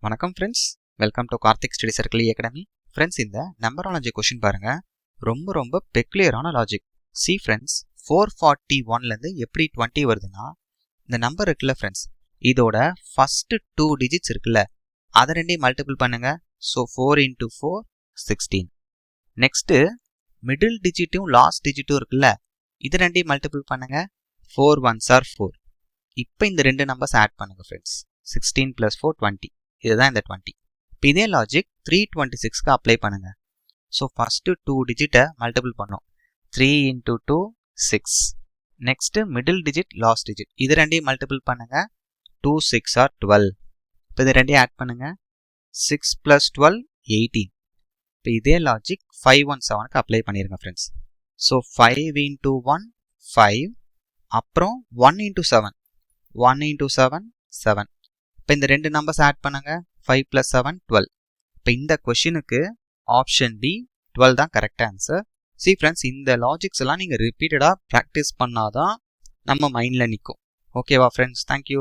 வணக்கம் friends, welcome to Karthik study circle academy. Friends, இந்த நம்பராலஜி question பாருங்க, ரொம்ப பெக்லியரான லாஜிக். சி ஃப்ரெண்ட்ஸ், 441லேருந்து எப்படி 20 வருதுன்னா, இந்த நம்பர் இருக்குல்ல ஃப்ரெண்ட்ஸ், இதோட ஃபர்ஸ்ட் 2 டிஜிட்ஸ் இருக்குல்ல, அதை ரெண்டையும் மல்டிபிள் பண்ணுங்க. ஸோ 4 × 4 16. நெக்ஸ்ட்டு மிடில் டிஜிட்டும் லாஸ்ட் டிஜிட்டும் இருக்குல்ல, இது ரெண்டையும் மல்டிபிள் பண்ணுங்க. 4 1s are 4. இப்போ இந்த ரெண்டு நம்பர்ஸ் ஆட் பண்ணுங்க ஃப்ரெண்ட்ஸ். 16 + 4 20. இதுதான் இந்த 20. இப்போ இதே லாஜிக் 326க்கு அப்ளை பண்ணுங்க. ஸோ ஃபர்ஸ்ட் 2 டிஜிட்டை மல்டிபிள் பண்ணோம். 3 × 2 6. Next middle digit last digit, இது ரெண்டையும் மல்டிபிள் பண்ணுங்க. 2 6 are 12. இப்போ இது ரெண்டையும் ஆட் பண்ணுங்க. 6 + 12 18. இப்போ இதே லாஜிக் 517க்கு அப்ளை பண்ணிருங்க ஃப்ரெண்ட்ஸ். ஸோ 5 × 1 5. அப்புறம் 1 × 7 1 × 7 7. இப்போ இந்த ரெண்டு நம்பர்ஸ் ஆட் பண்ணுங்க. 5 + 7 12. இப்போ இந்த கொஷினுக்கு ஆப்ஷன் பி 12 தான் கரெக்ட் ஆன்சர். சி ஃப்ரெண்ட்ஸ், இந்த லாஜிக்ஸ் எல்லாம் நீங்கள் ரிப்பீட்டடாக ப்ராக்டிஸ் பண்ணாதான் நம்ம மைண்டில் நிற்கும். ஓகேவா ஃப்ரெண்ட்ஸ்? தேங்க்யூ.